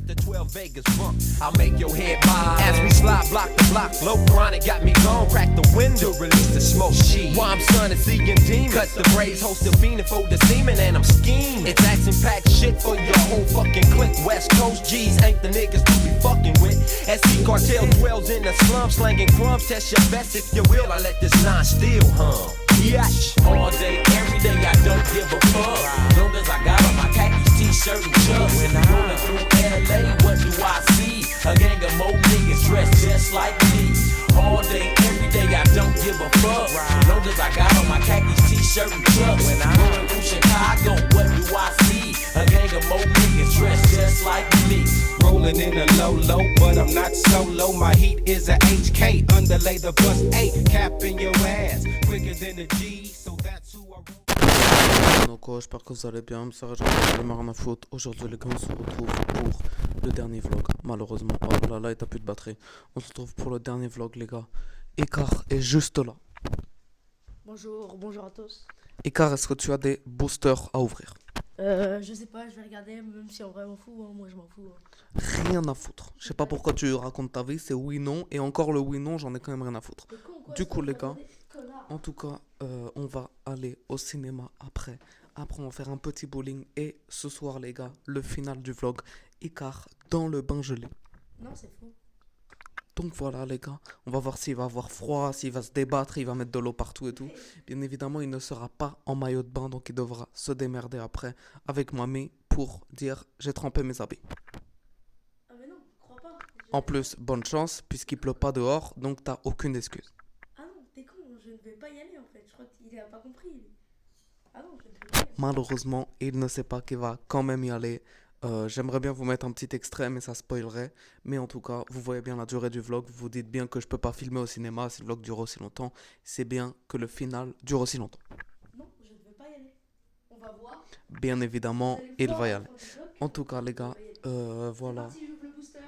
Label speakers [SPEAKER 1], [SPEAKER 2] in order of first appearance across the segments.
[SPEAKER 1] That's the 12 Vegas funk. I'll make your head bob as we slide block to block. Low chronic got me gone. Crack the window, release the smoke. While I'm sunning, seeing demons. Cut the braids, host the fiending for the semen, and I'm scheming. It's action-packed shit for your whole fucking clique. West Coast G's ain't the niggas to be fucking with. SC Cartel dwells in the slum, slanging crumbs. Test your best if you will. I let this nine still hum. Yash. All day, every day, I don't give a fuck. Long as I got on my khakis, t-shirt, and chucks. When I'm rolling through LA, what do I see? A gang of more niggas dressed just like me. All day, every day, I don't give a fuck. Long as I got on my khakis, t-shirt, and chucks. When I'm rolling through Chicago, what do I see? A gang of more niggas dressed just like me. Rolling in a low, but I'm not solo. My heat is a HK, underlay the bus 8, capping your ass quicker than a G, so that's who I...
[SPEAKER 2] Donc j'espère que vous allez bien, ça va, j'en ai rien à foutre. Aujourd'hui les gars, on se retrouve pour le dernier vlog, malheureusement. Oh là là, il t'as plus de batterie. On se retrouve pour le dernier vlog les gars. Icar est juste là.
[SPEAKER 3] Bonjour à tous.
[SPEAKER 2] Icar, est-ce que tu as des boosters à ouvrir?
[SPEAKER 3] Je sais pas, je vais regarder, même si en vrai m'en fous, hein, moi je m'en fous. Hein.
[SPEAKER 2] Rien à foutre. Je sais pas pourquoi tu racontes ta vie, c'est oui, non. Et encore le oui, non, j'en ai quand même rien à foutre. Du coup les gars, en tout cas, on va aller au cinéma après. Après on va faire un petit bowling. Et ce soir les gars, le final du vlog, Icar dans le bain gelé.
[SPEAKER 3] Non, c'est faux.
[SPEAKER 2] Donc voilà les gars, on va voir s'il va avoir froid, s'il va se débattre, il va mettre de l'eau partout et tout. Bien évidemment, il ne sera pas en maillot de bain, donc il devra se démerder après avec mamie pour dire j'ai trempé mes habits.
[SPEAKER 3] Ah mais non, crois pas.
[SPEAKER 2] En plus, bonne chance puisqu'il pleut pas dehors, donc t'as aucune excuse.
[SPEAKER 3] Ah non, t'es con, je ne vais pas y aller en fait, je crois qu'il a pas compris. Ah non, je ne vais pas y aller.
[SPEAKER 2] Malheureusement, il ne sait pas qu'il va quand même y aller. J'aimerais bien vous mettre un petit extrait, mais ça spoilerait. Mais en tout cas, vous voyez bien la durée du vlog. Vous dites bien que je peux pas filmer au cinéma si le vlog dure aussi longtemps. C'est bien que le final dure aussi longtemps.
[SPEAKER 3] Non, je ne vais pas y aller. On va voir.
[SPEAKER 2] Bien évidemment, il va y aller. En tout cas, les gars, voilà.
[SPEAKER 3] C'est parti, j'ouvre le booster.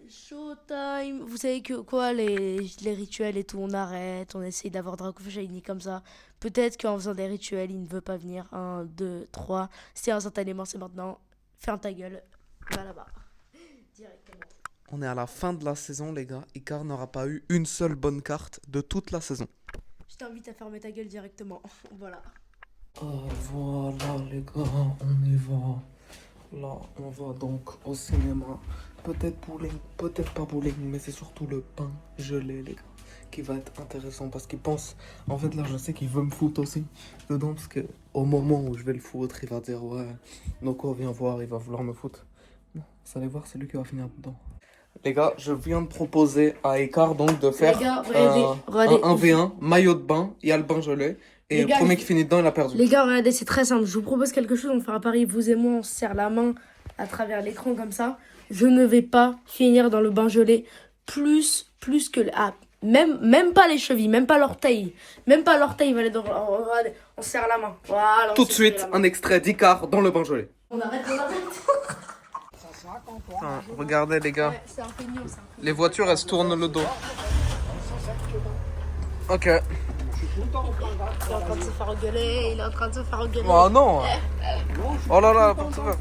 [SPEAKER 3] Showtime. Vous savez que quoi, les rituels et tout, on arrête, on essaye d'avoir Draco Shiny comme ça. Peut-être qu'en faisant des rituels, il ne veut pas venir. 1, 2, 3. C'est instantanément, c'est maintenant. Ferme ta gueule. Va là-bas. Directement.
[SPEAKER 2] On est à la fin de la saison, les gars. Icar n'aura pas eu une seule bonne carte de toute la saison.
[SPEAKER 3] Je t'invite à fermer ta gueule directement. Voilà.
[SPEAKER 2] Voilà, les gars, on y va. Là, on va donc au cinéma. Peut-être bowling, peut-être pas bowling, mais c'est surtout le pain gelé, les gars, qui va être intéressant parce qu'il pense. En fait, là, je sais qu'il veut me foutre aussi dedans parce que au moment où je vais le foutre, il va dire ouais, donc on vient voir, il va vouloir me foutre. Non, vous allez voir, c'est lui qui va finir dedans. Les gars, je viens de proposer à Icar donc de faire
[SPEAKER 3] regardez.
[SPEAKER 2] un 1v1, maillot de bain, il y a le bain gelé. Et le premier qui finit dedans, il a perdu.
[SPEAKER 3] Les gars, regardez, c'est très simple. Je vous propose quelque chose. On fait un pari, vous et moi, on se serre la main à travers l'écran comme ça. Je ne vais pas finir dans le bain gelé plus que... même pas les chevilles, même pas l'orteil. Même pas l'orteil, il va aller dans... Regardez, on se serre la main. Voilà.
[SPEAKER 2] Tout de suite, un extrait d'Icar dans le bain gelé.
[SPEAKER 3] On arrête.
[SPEAKER 2] Putain, regardez les gars.
[SPEAKER 3] Ouais, c'est un peu mignon, ça.
[SPEAKER 2] Les voitures, elles se tournent le dos. Ok.
[SPEAKER 3] Il est en train de se faire engueuler.
[SPEAKER 2] Oh non. Oh là là, n'importe quoi.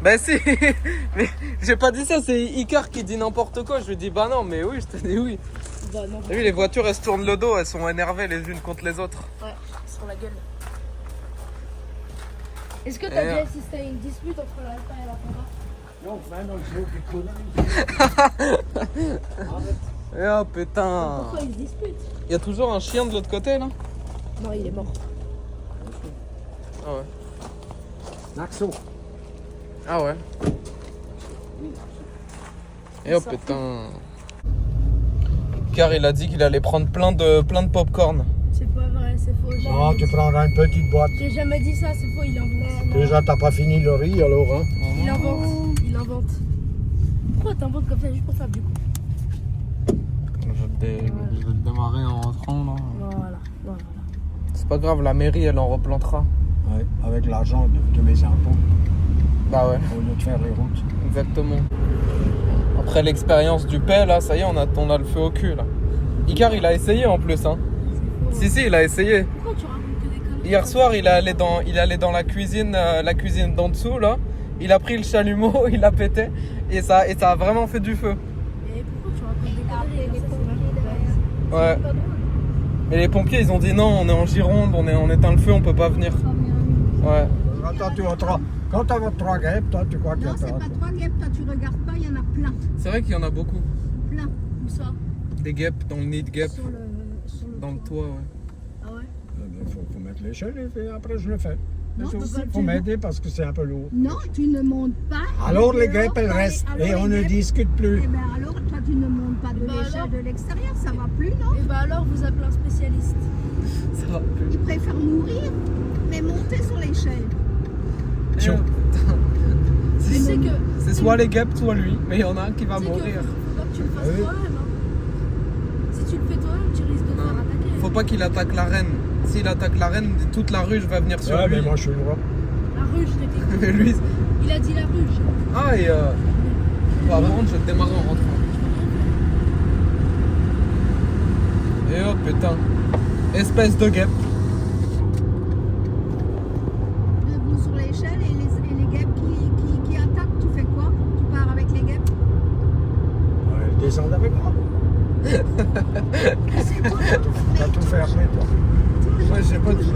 [SPEAKER 2] Ben si. Mais j'ai pas dit ça, c'est Icar qui dit n'importe quoi. Je lui dis bah non, mais oui, je te dis oui.
[SPEAKER 3] Bah non.
[SPEAKER 2] T'as vu, les voitures, elles se tournent le dos, elles sont énervées les unes contre les autres.
[SPEAKER 3] Ouais, sur la gueule. Est-ce que t'as déjà assisté à une dispute entre l'Alpha et la Panda?
[SPEAKER 4] Non, maintenant je veux que
[SPEAKER 2] Eh oh putain.
[SPEAKER 3] Pourquoi ils se disputent?
[SPEAKER 2] Il y a toujours un chien de l'autre côté là?
[SPEAKER 3] Non, il est mort.
[SPEAKER 2] Ah ouais.
[SPEAKER 4] Naxo.
[SPEAKER 2] Ah ouais. Et oh putain. Car il a dit qu'il allait prendre plein de popcorn.
[SPEAKER 3] C'est pas vrai, c'est faux.
[SPEAKER 4] Non, tu prendras une petite boîte.
[SPEAKER 3] J'ai jamais dit ça, c'est faux, il invente.
[SPEAKER 4] Déjà, t'as pas fini le riz alors, hein?
[SPEAKER 3] Il invente. Pourquoi t'inventes comme ça juste pour ça du coup?
[SPEAKER 2] Je vais le démarrer en rentrant là.
[SPEAKER 3] Voilà.
[SPEAKER 2] C'est pas grave, la mairie elle en replantera.
[SPEAKER 4] Ouais, avec l'argent de mes impôts.
[SPEAKER 2] Bah ouais.
[SPEAKER 4] Au lieu de faire les routes.
[SPEAKER 2] Exactement. Après l'expérience du paix là, ça y est, on a le feu au cul là. Icar il a essayé en plus hein. Si, il a essayé.
[SPEAKER 3] Pourquoi tu racontes que des conneries?
[SPEAKER 2] Hier soir, il est allé dans la cuisine d'en dessous, là. il a pris le chalumeau, il l'a pété et ça a vraiment fait du feu.
[SPEAKER 3] Et pourquoi tu racontes des conneries comme ça, c'est vachement
[SPEAKER 2] Ouais.
[SPEAKER 3] pas drôle.
[SPEAKER 2] Et les pompiers ils ont dit non, on est en Gironde, on éteint le feu, on peut pas venir. Ouais.
[SPEAKER 4] Attends, quand tu as 3 guêpes, toi, tu crois qu'il y a
[SPEAKER 5] Non, c'est pas 3 guêpes, toi tu regardes pas, il y en a plein.
[SPEAKER 2] C'est vrai qu'il y en a beaucoup.
[SPEAKER 5] Plein.
[SPEAKER 3] Où ça?
[SPEAKER 2] Des guêpes dans le nid de guêpes,
[SPEAKER 5] Sur le
[SPEAKER 2] dans le toit, ouais.
[SPEAKER 3] Ah ouais?
[SPEAKER 4] Il faut mettre l'échelle et après je le fais.
[SPEAKER 5] Non,
[SPEAKER 4] Il
[SPEAKER 5] tu peux
[SPEAKER 4] faut
[SPEAKER 5] pas-
[SPEAKER 4] m'aider parce que c'est un peu lourd.
[SPEAKER 5] Non, tu ne montes pas.
[SPEAKER 4] Alors les
[SPEAKER 5] Dehors,
[SPEAKER 4] guêpes, elles
[SPEAKER 5] toi,
[SPEAKER 4] restent
[SPEAKER 5] alors
[SPEAKER 4] et
[SPEAKER 5] les
[SPEAKER 4] on ne
[SPEAKER 5] guêpes-
[SPEAKER 4] discute plus.
[SPEAKER 5] Eh ben alors, toi tu ne montes pas de
[SPEAKER 3] Bah
[SPEAKER 5] l'échelle
[SPEAKER 3] alors
[SPEAKER 5] de l'extérieur, ça va plus, non?
[SPEAKER 3] Et bah alors vous appelez un spécialiste.
[SPEAKER 2] Ça va plus.
[SPEAKER 5] Ils préfèrent mourir, mais monter sur l'échelle.
[SPEAKER 2] Tiens.
[SPEAKER 3] Tu sais que.
[SPEAKER 2] C'est soit les guêpes, soit lui, mais il y en a un qui va
[SPEAKER 3] Tu sais que
[SPEAKER 2] mourir.
[SPEAKER 3] faut pas que tu le fasses
[SPEAKER 4] Ah oui.
[SPEAKER 3] toi-même. Hein. Si tu le fais toi-même, tu risques de te
[SPEAKER 2] Non.
[SPEAKER 3] faire attaquer.
[SPEAKER 2] Faut pas qu'il attaque la reine. S'il attaque la reine, toute la ruche va venir sur
[SPEAKER 4] Ouais,
[SPEAKER 2] lui.
[SPEAKER 4] mais moi je suis le roi.
[SPEAKER 3] La ruche, t'étais.
[SPEAKER 2] Mais lui,
[SPEAKER 3] Il a dit la ruche.
[SPEAKER 2] ah et par contre, je vais te démarrer en rentrant. Et oh putain, espèce de guêpe.
[SPEAKER 5] Debout sur l'échelle et les guêpes qui attaquent, tu fais quoi? Tu pars avec les guêpes?
[SPEAKER 4] Elles descendent avec moi.
[SPEAKER 5] C'est toi,
[SPEAKER 4] T'as tout fait après toi.
[SPEAKER 2] Ouais, j'ai pas dit.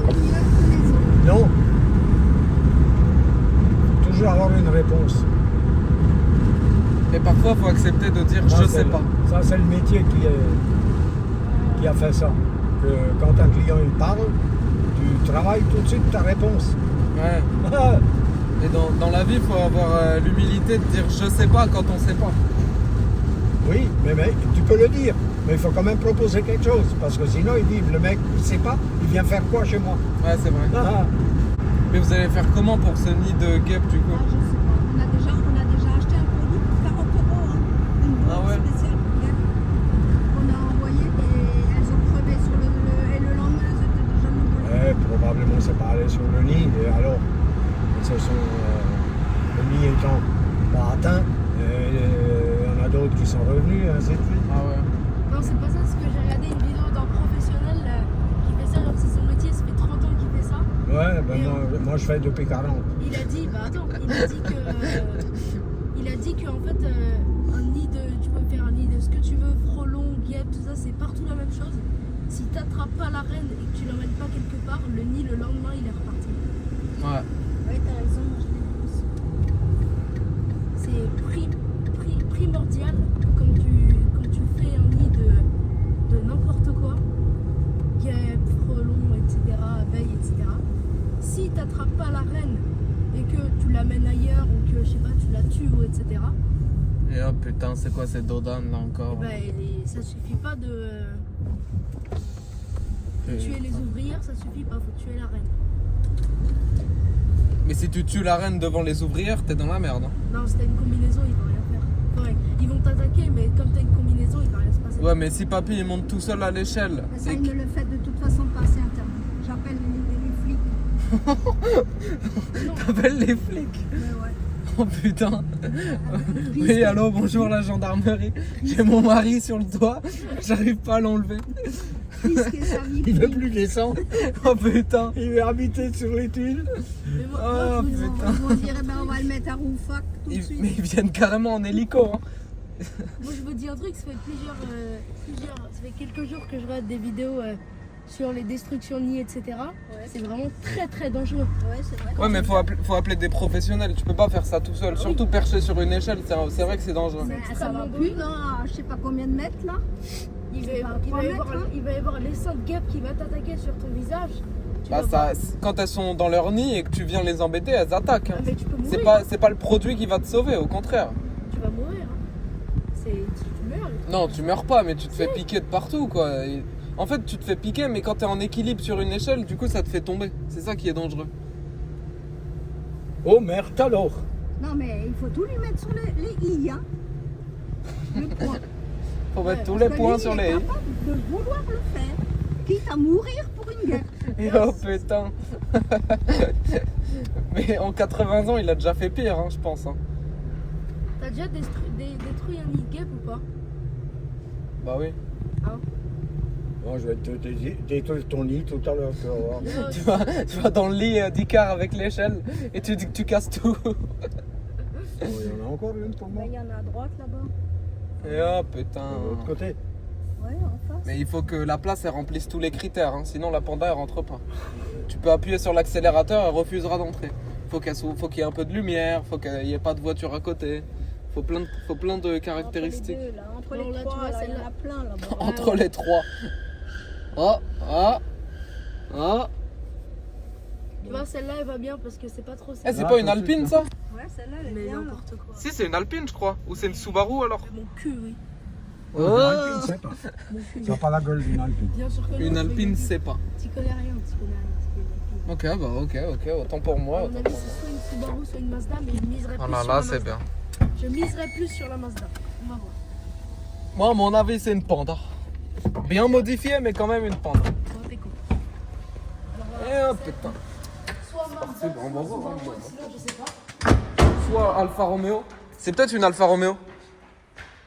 [SPEAKER 4] Non. Toujours avoir une réponse.
[SPEAKER 2] Et parfois, faut accepter de dire
[SPEAKER 4] Ça,
[SPEAKER 2] je
[SPEAKER 4] c'est
[SPEAKER 2] sais
[SPEAKER 4] le-
[SPEAKER 2] pas.
[SPEAKER 4] Ça, c'est le métier qui a fait ça. Que quand un client il parle, tu travailles tout de suite ta réponse.
[SPEAKER 2] Ouais. Et dans la vie, il faut avoir l'humilité de dire je sais pas quand on sait pas.
[SPEAKER 4] Oui, mais tu peux le dire. Mais il faut quand même proposer quelque chose. Parce que sinon, il dit le mec, il sait pas, il vient faire quoi chez moi?
[SPEAKER 2] Ouais, c'est vrai.
[SPEAKER 4] Ah,
[SPEAKER 2] Mais vous allez faire comment pour ce nid de guêpe du coup?
[SPEAKER 5] Ah, je sais pas. On a déjà acheté un produit pour faire au taureau, hein. Une boîte
[SPEAKER 2] Ah ouais.
[SPEAKER 5] spéciale pour guêpes. On a envoyé et elles ont crevé sur et le lendemain elles étaient déjà mouillées.
[SPEAKER 4] probablement, c'est pas allé sur le nid. Et alors, le nid étant pas atteint, il y en a d'autres qui sont revenus, ainsi de suite.
[SPEAKER 2] Ah ouais.
[SPEAKER 3] Non, c'est pas ça, c'est que j'ai regardé une vidéo d'un professionnel qui fait ça, genre c'est son métier, ça fait 30 ans qu'il fait ça.
[SPEAKER 4] Ouais, ben moi je fais depuis 40.
[SPEAKER 3] Il a dit, bah attends, il a dit que en fait, un nid de, tu peux faire un nid de ce que tu veux, frelon, guêpe, tout ça, c'est partout la même chose. Si t'attrapes pas la reine et que tu l'emmènes pas quelque part, le nid le lendemain il est reparti.
[SPEAKER 2] Ouais.
[SPEAKER 5] Ouais, t'as raison, moi je l'ai vu aussi.
[SPEAKER 3] C'est primordial quand tu fais un nid de n'importe quoi, guêpe, frelon, etc., abeille, etc. Si t'attrapes pas la reine et que tu l'amènes ailleurs ou que je sais pas, tu la tues ou etc.
[SPEAKER 2] Et oh putain, c'est quoi ces dodanes là encore?
[SPEAKER 3] Eh ben, ça suffit pas de tuer les ouvrières, ça suffit pas, faut tuer la reine.
[SPEAKER 2] Mais si tu tues la reine devant les ouvrières, t'es dans la merde. Hein.
[SPEAKER 3] Non, si t'as une combinaison, ils vont rien faire. Ouais, ils vont t'attaquer, mais comme t'as une combinaison, il va rien se passer.
[SPEAKER 2] Ouais, mais si papy il monte tout seul à l'échelle.
[SPEAKER 5] Mais ça,
[SPEAKER 2] et
[SPEAKER 5] il ne le fait de toute façon pas, c'est interdit. J'appelle les flics.
[SPEAKER 2] T'appelles les flics.
[SPEAKER 5] Mais ouais.
[SPEAKER 2] Oh putain. Oui, allô, bonjour la gendarmerie. J'ai mon mari sur le toit, j'arrive pas à l'enlever.
[SPEAKER 5] Risquer sa vie.
[SPEAKER 4] Il veut plus descendre,
[SPEAKER 2] Oh putain.
[SPEAKER 4] il veut habiter sur les tuiles.
[SPEAKER 3] Mais moi,
[SPEAKER 2] Oh
[SPEAKER 3] je vous dis-
[SPEAKER 2] putain.
[SPEAKER 5] On dirait, ben, on va le mettre à Roufac tout de
[SPEAKER 2] Mais
[SPEAKER 5] suite.
[SPEAKER 2] ils viennent carrément en hélico. Hein.
[SPEAKER 3] moi, je vous dis un truc, ça fait ça fait quelques jours que je regarde des vidéos sur les destructions de nids, etc. C'est vraiment très très dangereux.
[SPEAKER 5] Ouais, c'est vrai.
[SPEAKER 2] Ouais, mais faut appeler des professionnels. Tu peux pas faire ça tout seul. Surtout perché sur une échelle, c'est vrai que c'est dangereux.
[SPEAKER 5] Ah, ça va plus, non, je sais pas combien de mètres là.
[SPEAKER 3] Il va,
[SPEAKER 5] C'est
[SPEAKER 3] y
[SPEAKER 5] pas
[SPEAKER 3] avoir- il
[SPEAKER 5] trois
[SPEAKER 3] va y
[SPEAKER 5] mètres,
[SPEAKER 3] avoir,
[SPEAKER 5] hein.
[SPEAKER 3] il va y avoir l'essaim de guêpes qui va t'attaquer sur ton visage. Tu
[SPEAKER 2] Bah,
[SPEAKER 3] vas voir.
[SPEAKER 2] quand elles sont dans leur nid et que tu viens les embêter, elles attaquent.
[SPEAKER 3] Ah,
[SPEAKER 2] Hein.
[SPEAKER 3] mais tu peux mourir.
[SPEAKER 2] C'est pas le produit qui va te sauver, au contraire.
[SPEAKER 3] Tu vas mourir. Hein. Tu meurs.
[SPEAKER 2] Non, tu meurs pas, mais tu te fais piquer de partout, quoi. Et en fait, tu te fais piquer, mais quand t'es en équilibre sur une échelle, du coup, ça te fait tomber. C'est ça qui est dangereux.
[SPEAKER 4] Oh merde alors.
[SPEAKER 5] Non, mais il faut tout lui mettre sur les i, hein. Le point.
[SPEAKER 2] Faut mettre tous
[SPEAKER 5] Parce
[SPEAKER 2] les
[SPEAKER 5] que
[SPEAKER 2] points
[SPEAKER 5] lui,
[SPEAKER 2] sur
[SPEAKER 5] il
[SPEAKER 2] les
[SPEAKER 5] est
[SPEAKER 2] i.
[SPEAKER 5] capable de vouloir le faire, quitte à mourir pour une guêpe.
[SPEAKER 2] Et oh putain. Mais en 80 ans, il a déjà fait pire, hein, je pense. Hein.
[SPEAKER 3] T'as déjà détruit un nid de guêpe ou pas?
[SPEAKER 2] Bah oui.
[SPEAKER 4] Moi, je vais te détruire ton nid tout à l'heure. Tu vas voir.
[SPEAKER 2] Tu vas dans le lit d'Icar avec l'échelle et tu dis que tu casses tout.
[SPEAKER 4] Oh, il y en a encore une pour moi.
[SPEAKER 5] Il y en a à droite là-bas.
[SPEAKER 2] Et oh
[SPEAKER 4] De
[SPEAKER 2] putain.
[SPEAKER 4] l'autre côté.
[SPEAKER 5] Ouais, en face.
[SPEAKER 2] Mais il faut que la place elle remplisse tous les critères, hein, sinon la panda elle rentre pas. Tu peux appuyer sur l'accélérateur, elle refusera d'entrer. Faut qu'il y ait un peu de lumière, faut qu'il n'y ait pas de voiture à côté. Faut plein de caractéristiques.
[SPEAKER 5] Entre les deux, là. Entre
[SPEAKER 3] Non,
[SPEAKER 5] les
[SPEAKER 3] là, tu
[SPEAKER 5] trois,
[SPEAKER 3] vois,
[SPEAKER 5] là, il y en
[SPEAKER 3] celle-là.
[SPEAKER 5] a plein là-bas.
[SPEAKER 2] Entre les trois. Oh, ah, ah.
[SPEAKER 3] Tu vois, celle-là, elle va bien parce que c'est pas trop
[SPEAKER 2] Eh,
[SPEAKER 3] sec.
[SPEAKER 2] c'est pas une Alpine ça?
[SPEAKER 5] Ouais, celle-là, elle est
[SPEAKER 3] Mais
[SPEAKER 5] bien. là.
[SPEAKER 3] n'importe quoi.
[SPEAKER 2] Si, c'est une Alpine, je crois. Ou c'est une Subaru alors?
[SPEAKER 3] Mon cul, oui.
[SPEAKER 2] Oh.
[SPEAKER 4] Une Alpine, c'est pas. Ça n'a pas la gueule d'une Alpine.
[SPEAKER 3] Bien sûr que non,
[SPEAKER 2] Une
[SPEAKER 3] mais
[SPEAKER 2] Alpine, c'est pas.
[SPEAKER 3] Tu connais rien, tu connais rien.
[SPEAKER 2] Ok, bah ok, autant pour moi.
[SPEAKER 3] À mon
[SPEAKER 2] autant
[SPEAKER 3] avis,
[SPEAKER 2] pour
[SPEAKER 3] c'est soit une Subaru, soit une Mazda, mais je miserais plus
[SPEAKER 2] moi. Ah
[SPEAKER 3] sur
[SPEAKER 2] là,
[SPEAKER 3] la
[SPEAKER 2] c'est
[SPEAKER 3] Mazda.
[SPEAKER 2] bien.
[SPEAKER 3] Je miserais plus sur la Mazda. On va voir.
[SPEAKER 2] Moi, à mon avis, c'est une panda. Bien modifiée, mais quand même une panda.
[SPEAKER 3] On va déco.
[SPEAKER 2] Eh oh, putain.
[SPEAKER 3] Soit Mazda,
[SPEAKER 2] bon, on va
[SPEAKER 3] soit
[SPEAKER 2] voir,
[SPEAKER 3] Subaru,
[SPEAKER 2] hein.
[SPEAKER 3] sinon, je sais pas.
[SPEAKER 2] Soit Alfa Romeo. C'est peut-être une Alfa Romeo.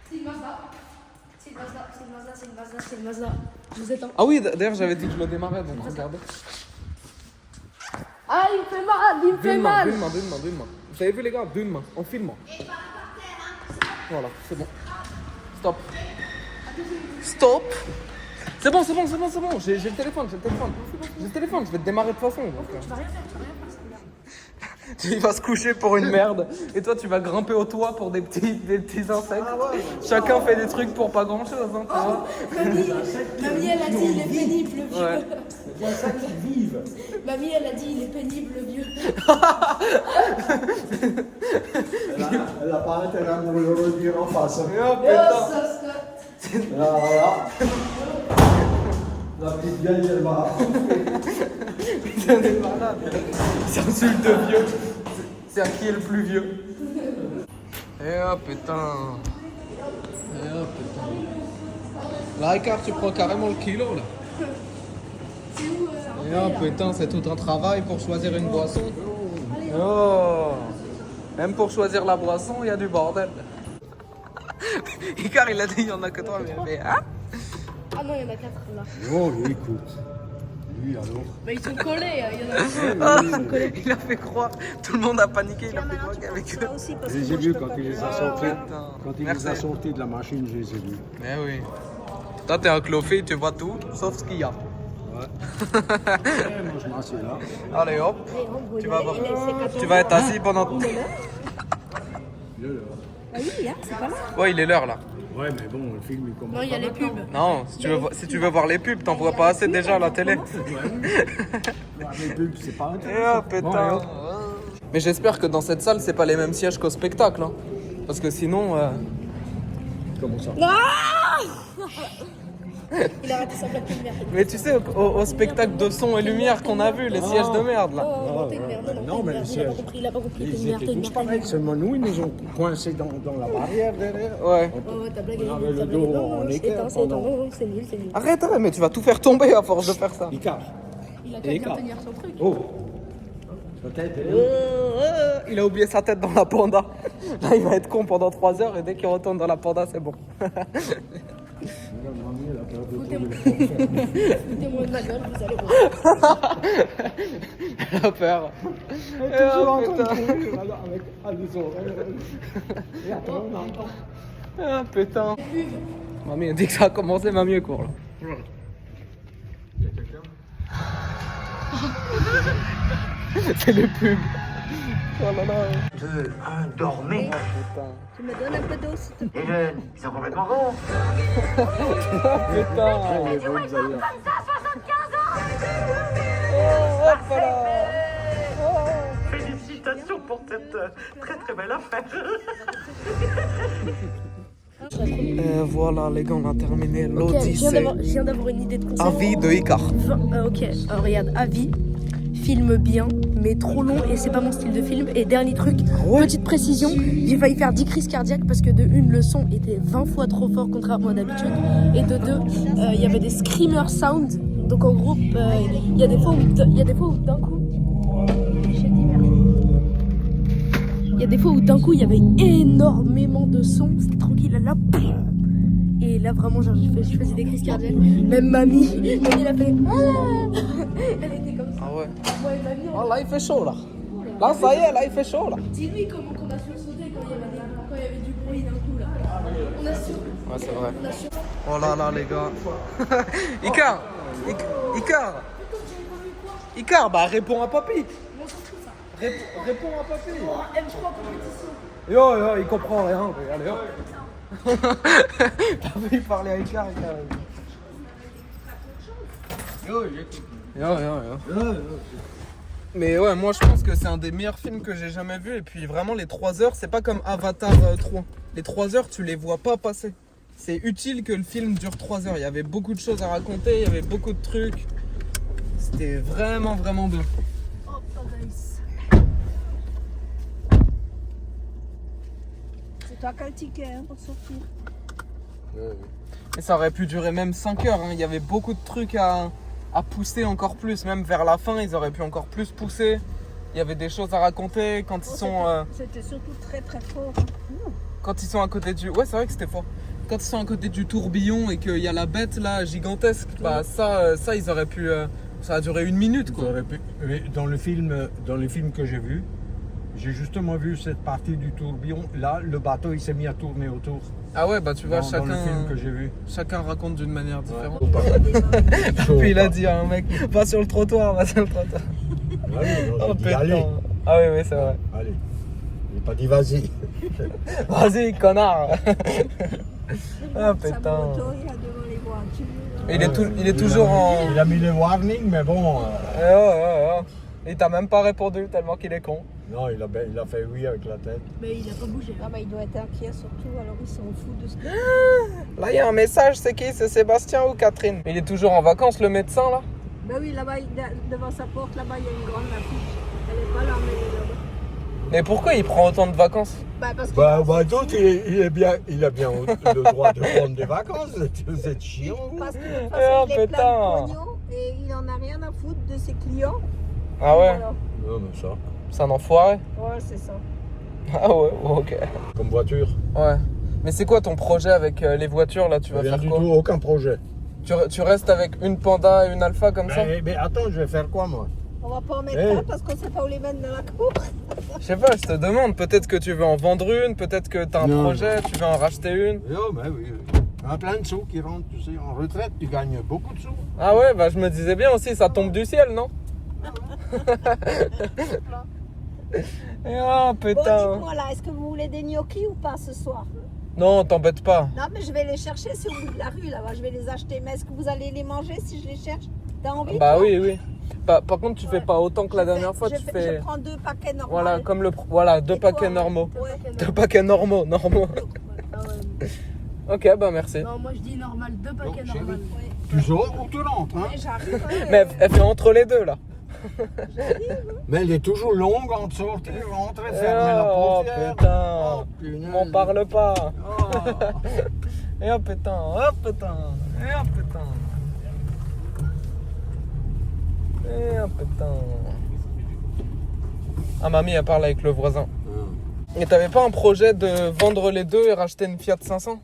[SPEAKER 3] C'est une Mazda. C'est une Mazda, c'est une Mazda, c'est une Mazda, c'est une Mazda. Je vous attends.
[SPEAKER 2] Ah oui, d'ailleurs, j'avais dit que je le démarrais, donc regardez.
[SPEAKER 3] Ah, il me fait mal, il me fait
[SPEAKER 2] D'une main,
[SPEAKER 3] mal.
[SPEAKER 2] d'une main. Vous avez vu, les gars, d'une main, en filmant. Voilà, c'est bon. Stop. Stop. C'est bon. J'ai le téléphone. Je vais te démarrer de toute façon. Donc,
[SPEAKER 3] Tu vas rien faire,
[SPEAKER 2] il va se coucher pour une merde. Et toi, tu vas grimper au toit pour des petits insectes. Chacun fait des trucs pour pas grand chose. Hein, tu vois.
[SPEAKER 3] Mamie, elle a dit, il est pénible, le vieux.
[SPEAKER 2] Ouais.
[SPEAKER 4] Il y a ça qui vivent.
[SPEAKER 3] Mamie, elle a dit, il est pénible, le vieux.
[SPEAKER 4] Elle n'a pas intérêt à nous le redire en face.
[SPEAKER 2] Oh,
[SPEAKER 3] Oh,
[SPEAKER 2] putain.
[SPEAKER 3] ça, Scott.
[SPEAKER 4] Voilà. La petite vieille, elle va.
[SPEAKER 2] C'est insulte de vieux. C'est à qui est le plus vieux. Eh oh putain. Là, Ricard, tu prends carrément le kilo là.
[SPEAKER 3] C'est où
[SPEAKER 2] Eh oh putain, c'est tout un travail pour choisir une boisson. Oh. Même pour choisir la boisson, il y a du bordel. Ricard, il a dit il y en a que toi, mais il fait hein?
[SPEAKER 3] Ah non, il y en a 4 là.
[SPEAKER 4] Oh, écoute. Lui, alors.
[SPEAKER 3] Bah, ils sont collés, il y en a.
[SPEAKER 2] Il a fait croire, tout le monde a paniqué, il a fait croire qu'avec eux.
[SPEAKER 5] Ça aussi, parce
[SPEAKER 4] Je
[SPEAKER 5] que
[SPEAKER 4] les ai
[SPEAKER 5] moi, je
[SPEAKER 4] vus
[SPEAKER 5] peux
[SPEAKER 4] quand
[SPEAKER 5] pas
[SPEAKER 4] il les
[SPEAKER 5] faire.
[SPEAKER 4] a sortis.
[SPEAKER 2] putain.
[SPEAKER 4] Quand il
[SPEAKER 2] Merci.
[SPEAKER 4] les a sortis de la machine, je les ai vus.
[SPEAKER 2] Mais oui. Toi, t'es un clophé, tu vois tout, sauf ce qu'il y a.
[SPEAKER 4] Ouais. Moi, je m'assieds là.
[SPEAKER 2] Allez hop,
[SPEAKER 5] Tu
[SPEAKER 2] tu vas être assis pendant.
[SPEAKER 4] Il est là.
[SPEAKER 5] Ah oui, hein, c'est pas mal.
[SPEAKER 2] Ouais, il est l'heure là.
[SPEAKER 4] Ouais, mais bon, le film, il commence.
[SPEAKER 3] Non, il y a les pubs.
[SPEAKER 2] Non, si tu veux voir les pubs, t'en vois pas assez déjà à la télé.
[SPEAKER 4] Les pubs, c'est pas
[SPEAKER 2] Eh
[SPEAKER 4] intéressant.
[SPEAKER 2] oh, putain.
[SPEAKER 4] Bon, et hop.
[SPEAKER 2] Mais j'espère que dans cette salle, c'est pas les mêmes sièges qu'au spectacle. Hein. Parce que sinon.
[SPEAKER 4] Comment ça?
[SPEAKER 3] Il a raté sa plaque de merde.
[SPEAKER 2] Mais tu sais, au spectacle de son et lumière qu'on a vu, les sièges de merde là.
[SPEAKER 3] Oh, t'es une merde.
[SPEAKER 4] Non, mais
[SPEAKER 3] il a pas compris, il a pas compris. T'es
[SPEAKER 4] Ils
[SPEAKER 3] une merde, t'es
[SPEAKER 4] étaient
[SPEAKER 3] une
[SPEAKER 4] tous
[SPEAKER 3] merde.
[SPEAKER 4] pareils. Seulement nous, ils nous ont coincés dans la barrière derrière.
[SPEAKER 2] Ouais.
[SPEAKER 3] Oh, ta blague, elle
[SPEAKER 4] On
[SPEAKER 3] est
[SPEAKER 4] avait
[SPEAKER 3] nulle,
[SPEAKER 4] le
[SPEAKER 3] ta
[SPEAKER 4] dos
[SPEAKER 3] blague. Non,
[SPEAKER 4] en
[SPEAKER 3] non, c'est
[SPEAKER 4] équerre
[SPEAKER 3] éteint, c'est éteint.
[SPEAKER 4] pendant-
[SPEAKER 3] Non, non, c'est nul, c'est nul.
[SPEAKER 2] Arrête, mais tu vas tout faire tomber à force de faire ça.
[SPEAKER 4] Icar.
[SPEAKER 3] Il a qu'à bien tenir son truc.
[SPEAKER 4] Oh. Peut-être.
[SPEAKER 2] Il a oublié sa tête dans la panda. Là, il va être con pendant 3 heures et dès qu'il retourne dans la panda, c'est bon.
[SPEAKER 3] Foutez-moi de ma gueule, vous allez voir.
[SPEAKER 2] Elle a peur.
[SPEAKER 4] Toujours en
[SPEAKER 2] putain.
[SPEAKER 4] train de courir avec des oreilles. Et attends, on entend.
[SPEAKER 2] Ah putain. Mamie a dit que ça a commencé, mamie est court là. C'est les pubs. Oh là là.
[SPEAKER 6] 2, 1, dormez.
[SPEAKER 2] Putain.
[SPEAKER 5] Tu me donnes un peu d'eau, s'il te plaît.
[SPEAKER 6] Les jeunes, ils sont complètement ronds.
[SPEAKER 2] Putain.
[SPEAKER 4] Les bonnes d'ailleurs.
[SPEAKER 2] Oh, hop là.
[SPEAKER 6] Félicitations pour cette très très belle affaire.
[SPEAKER 2] Voilà les gars, on a terminé
[SPEAKER 3] Ok, je
[SPEAKER 2] l'Odyssée.
[SPEAKER 3] viens d'avoir une idée de concept.
[SPEAKER 2] Avis de Icar.
[SPEAKER 3] Ok, alors regarde, avis, filme bien, mais trop long et c'est pas mon style de film. Et dernier truc,
[SPEAKER 2] ouais.
[SPEAKER 3] petite précision, j'ai failli faire 10 crises cardiaques parce que de une, le son était 20 fois trop fort contrairement à d'habitude. Et de deux, il y avait des screamer sound. Donc en gros, il y a des fois où d'un coup... J'ai dit merde. Il y a des fois où d'un coup, il y avait énormément de sons. C'était tranquille, là, boum. Et là, vraiment, genre, je faisais des crises cardiaques. Même mamie, elle a fait... Ah elle était comme ça.
[SPEAKER 2] Ah ouais.
[SPEAKER 3] Ouais, mamie,
[SPEAKER 2] Oh là il fait chaud là. Là ça y est, là il fait chaud là.
[SPEAKER 3] dis-lui comment qu'on a fait sauter quand il y On assure.
[SPEAKER 2] Ouais, c'est vrai.
[SPEAKER 3] On assure.
[SPEAKER 2] Oh là là, les gars. Icar Icar Icar, bah réponds à papy.
[SPEAKER 3] On s'en fout ça.
[SPEAKER 2] Réponds à papy.
[SPEAKER 3] Oh, M3 compétition.
[SPEAKER 2] Yo, il comprend rien. Allez, hop. T'as vu parler à Icar, Icar. Yo. Mais ouais, moi je pense que c'est un des meilleurs films que j'ai jamais vu. Et puis vraiment, les 3 heures, c'est pas comme Avatar 3. Les 3 heures, tu les vois pas passer. C'est utile que le film dure 3 heures. Il y avait beaucoup de choses à raconter, il y avait beaucoup de trucs. C'était vraiment bien.
[SPEAKER 3] Oh, pas nice.
[SPEAKER 5] C'est toi qui as le ticket hein, pour sortir.
[SPEAKER 2] Et ça aurait pu durer même 5 heures. Hein. Il y avait beaucoup de trucs à pousser encore plus. Même vers la fin, ils auraient pu encore plus pousser. Il y avait des choses à raconter quand ils sont...
[SPEAKER 5] C'était surtout très fort.
[SPEAKER 2] Quand ils sont à côté du... Ouais, c'est vrai que c'était fort. Quand ils sont à côté du tourbillon et qu'il y a la bête là, gigantesque, bah ça ils auraient pu... ça a duré 1 minute quoi.
[SPEAKER 4] Mais dans le film que j'ai vu, j'ai justement vu cette partie du tourbillon. Là, le bateau, il s'est mis à tourner autour.
[SPEAKER 2] Ah ouais, bah tu vois,
[SPEAKER 4] Dans le film que j'ai vu.
[SPEAKER 2] chacun raconte d'une manière différente.
[SPEAKER 4] Ouais.
[SPEAKER 2] Puis il a dit à un mec, va sur le trottoir.
[SPEAKER 4] Ah oui, non, j'ai dit, allez.
[SPEAKER 2] Ah oui, c'est vrai.
[SPEAKER 4] Allez. J'ai pas dit vas-y.
[SPEAKER 2] Vas-y, connard. Ah
[SPEAKER 5] Sa
[SPEAKER 2] putain.
[SPEAKER 5] moto, il a devant les voitures.
[SPEAKER 2] Il est toujours en...
[SPEAKER 4] Il a mis les warnings, mais bon.
[SPEAKER 2] Il t'a même pas répondu tellement qu'il est con.
[SPEAKER 4] Non, il a fait oui avec la tête.
[SPEAKER 3] Mais il a pas bougé.
[SPEAKER 5] Ah bah il doit être inquiet surtout, alors il s'en fout de ce que...
[SPEAKER 2] Là, il y a un message, c'est qui? C'est Sébastien ou Catherine? Il est toujours en vacances, le médecin, là?
[SPEAKER 5] Bah oui, là-bas, devant sa porte, là-bas, il y a une grande affiche. Elle est pas là, mais elle est là-bas.
[SPEAKER 2] Mais pourquoi il prend autant de vacances?
[SPEAKER 5] Bah parce que...
[SPEAKER 4] Bah d'autres, il a bien le droit de prendre des vacances. Vous êtes chiant.
[SPEAKER 5] Parce que de toute
[SPEAKER 2] Oh,
[SPEAKER 5] façon, il est plein
[SPEAKER 2] putain.
[SPEAKER 5] de pognon et il en a rien à foutre de ses clients.
[SPEAKER 2] Ah ouais?
[SPEAKER 5] Voilà.
[SPEAKER 4] Non, mais ça.
[SPEAKER 2] C'est un enfoiré?
[SPEAKER 5] Ouais, c'est ça.
[SPEAKER 2] Ah ouais, ok.
[SPEAKER 4] Comme voiture.
[SPEAKER 2] Ouais. Mais c'est quoi ton projet avec les voitures, là? Tu vas
[SPEAKER 4] Rien
[SPEAKER 2] faire
[SPEAKER 4] du
[SPEAKER 2] quoi?
[SPEAKER 4] tout, aucun projet.
[SPEAKER 2] Tu restes avec une Panda et une Alpha comme ça?
[SPEAKER 4] Mais attends, je vais faire quoi moi?
[SPEAKER 5] On va pas en mettre
[SPEAKER 4] Hey.
[SPEAKER 5] un parce qu'on sait pas où les mettre dans la cour.
[SPEAKER 2] Je sais pas, je te demande. Peut-être que tu veux en vendre une, peut-être que t'as un
[SPEAKER 4] Non.
[SPEAKER 2] projet, tu veux en racheter une.
[SPEAKER 4] Oh, ben oui. Il y a plein de sous qui rentrent, tu sais. En retraite, tu gagnes beaucoup de sous.
[SPEAKER 2] Ah ouais, bah je me disais bien aussi, ça tombe du ciel, non? Ah
[SPEAKER 5] Bon,
[SPEAKER 2] putain.
[SPEAKER 5] dites-moi là, est-ce que vous voulez des gnocchis ou pas ce soir?
[SPEAKER 2] Non, t'embête pas.
[SPEAKER 5] Non, mais je vais les chercher, c'est au bout de la rue là-bas. Je vais les acheter. Mais est-ce que vous allez les manger si je les cherche? T'as envie?
[SPEAKER 2] Bah
[SPEAKER 5] toi?
[SPEAKER 2] oui. Par contre, tu fais
[SPEAKER 5] Ouais.
[SPEAKER 2] pas autant que la dernière fois,
[SPEAKER 5] Je
[SPEAKER 2] fais...
[SPEAKER 5] prends 2 paquets normaux.
[SPEAKER 2] Voilà, comme voilà, 2
[SPEAKER 5] Et toi?
[SPEAKER 2] paquets normaux.
[SPEAKER 5] Ouais.
[SPEAKER 2] 2 paquets normaux.
[SPEAKER 3] Ah ouais.
[SPEAKER 2] Ok, bah merci.
[SPEAKER 3] Non, moi je dis normal, 2 paquets
[SPEAKER 4] chérie.
[SPEAKER 3] normal.
[SPEAKER 4] Toujours, on te rentre, hein.
[SPEAKER 5] Ouais, j'arrive. Ouais.
[SPEAKER 2] Mais elle fait entre les deux là.
[SPEAKER 4] Mais elle est toujours longue entre sortir, rentrer, fermer la
[SPEAKER 2] Oh
[SPEAKER 4] portière.
[SPEAKER 2] putain.
[SPEAKER 4] Oh, punaise.
[SPEAKER 2] M'en parle pas.
[SPEAKER 4] Oh.
[SPEAKER 2] Et oh putain, oh putain, et oh putain. Et oh putain. Ah mamie, elle parle avec le voisin. Et t'avais pas un projet de vendre les deux et racheter une Fiat 500?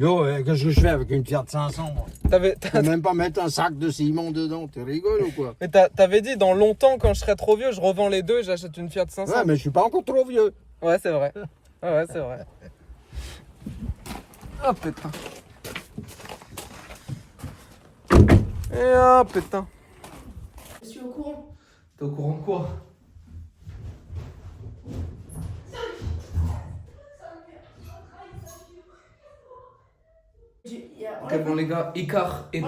[SPEAKER 4] Yo, qu'est-ce que je fais avec une Fiat 500 moi?
[SPEAKER 2] T'avais,
[SPEAKER 4] Je peux même pas mettre un sac de ciment dedans, tu rigoles ou quoi?
[SPEAKER 2] mais t'avais dit dans longtemps, quand je serai trop vieux, je revends les deux et j'achète une Fiat 500.
[SPEAKER 4] Ouais, mais je suis pas encore trop vieux.
[SPEAKER 2] Ouais, c'est vrai. Ouais, c'est vrai. Oh putain. Et oh putain.
[SPEAKER 3] Je suis au courant.
[SPEAKER 2] T'es au courant de quoi? Ok bon les gars, Icar est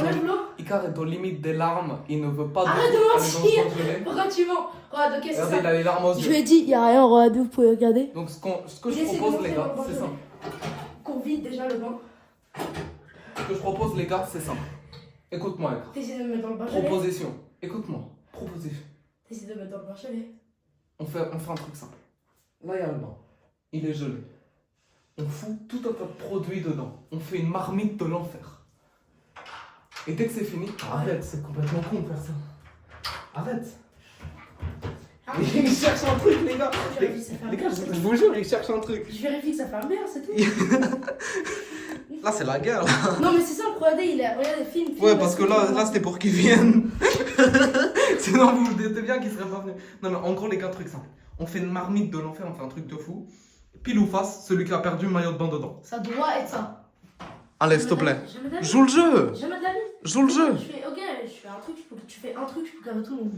[SPEAKER 2] aux limites des larmes, il ne veut pas
[SPEAKER 3] Arrête de
[SPEAKER 2] aller
[SPEAKER 3] mentir.
[SPEAKER 2] dans le gelé.
[SPEAKER 3] Pourquoi tu mens? Regarde, ok, c'est
[SPEAKER 2] Regardez, il a
[SPEAKER 3] ça.
[SPEAKER 2] les larmes aux
[SPEAKER 3] Je
[SPEAKER 2] yeux.
[SPEAKER 3] lui ai dit, y a rien, regardez, vous pouvez regarder.
[SPEAKER 2] Donc ce que
[SPEAKER 3] Il
[SPEAKER 2] je
[SPEAKER 3] essaie de
[SPEAKER 2] propose
[SPEAKER 3] montrer
[SPEAKER 2] les gars,
[SPEAKER 3] dans le
[SPEAKER 2] c'est
[SPEAKER 3] banc.
[SPEAKER 2] simple.
[SPEAKER 3] Qu'on vide déjà le banc.
[SPEAKER 2] Ce que je propose les gars, c'est simple. Écoute-moi Icar.
[SPEAKER 3] T'essaies de me mettre dans le bachelet.
[SPEAKER 2] Proposition. Écoute-moi. Proposition.
[SPEAKER 3] T'essaies de me mettre dans le bachelet.
[SPEAKER 2] On fait un truc simple. Là, il y a le banc. Il est gelé. On fout tout un tas de produits dedans. On fait une marmite de l'enfer. Et dès que c'est fini, arrête, c'est complètement con de faire ça. Arrête. Il cherche un truc, les gars. Les gars, je vous jure, il cherche un truc.
[SPEAKER 3] Je vérifie que ça ferme bien, c'est tout.
[SPEAKER 2] Là, c'est la guerre.
[SPEAKER 3] Non, mais c'est ça, regardez, regardez, film.
[SPEAKER 2] Ouais, parce que là c'était pour qu'ils viennent. Sinon, vous vous doutez bien qu'ils seraient pas venus. Non, mais en gros, les gars, truc simple. On fait une marmite de l'enfer, on fait un truc de fou. pile ou face, celui qui a perdu le maillot de bain dedans.
[SPEAKER 3] Ça doit être ça.
[SPEAKER 2] Allez, s'il te plaît.
[SPEAKER 3] Jamais de la vie.
[SPEAKER 2] Joue le jeu.
[SPEAKER 3] Jamais de la vie.
[SPEAKER 2] Joue le jeu.
[SPEAKER 3] Je fais, ok, je fais un truc, tu fais un truc, je peux garder tout le monde.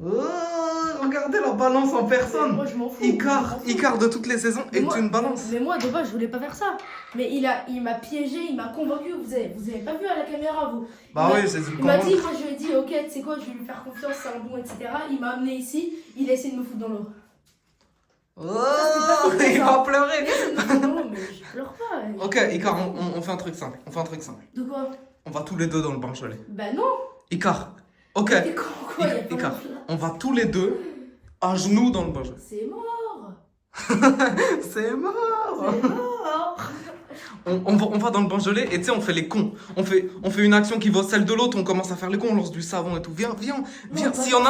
[SPEAKER 2] Oh, regardez la balance en personne.
[SPEAKER 3] Moi, je m'en fous.
[SPEAKER 2] Icar de toutes les saisons
[SPEAKER 3] Mais
[SPEAKER 2] est
[SPEAKER 3] moi-
[SPEAKER 2] une balance.
[SPEAKER 3] Mais moi, de base, je voulais pas faire ça. Mais il m'a piégé, il m'a convaincu. Vous avez pas vu à la caméra, vous.
[SPEAKER 2] Bah
[SPEAKER 3] Il
[SPEAKER 2] oui,
[SPEAKER 3] m'a-
[SPEAKER 2] c'est
[SPEAKER 3] Il m'a dit, moi, je lui ai dit, ok, tu sais quoi, je vais lui faire confiance, c'est un bon, etc. Il m'a amené ici, il a essayé de me foutre dans l'eau.
[SPEAKER 2] Oh, il va pleurer.
[SPEAKER 3] Il a essayé de me foutre dans l'eau, mais je pleure pas.
[SPEAKER 2] Ok, Icar, on fait un truc simple.
[SPEAKER 3] De quoi?
[SPEAKER 2] On va tous les deux dans le bain gelé.
[SPEAKER 3] Bah non.
[SPEAKER 2] Icar, ok.
[SPEAKER 3] T'es con, quoi, y a pas
[SPEAKER 2] Icar,
[SPEAKER 3] grand-chose.
[SPEAKER 2] on va tous les deux à genoux dans le bain gelé.
[SPEAKER 3] C'est mort.
[SPEAKER 2] C'est mort.
[SPEAKER 3] C'est mort.
[SPEAKER 2] On va dans le bain gelé et tu sais, on fait les cons. On fait une action qui vaut celle de l'autre, on commence à faire les cons, on lance du savon et tout. Viens.
[SPEAKER 3] pas
[SPEAKER 2] S'il y en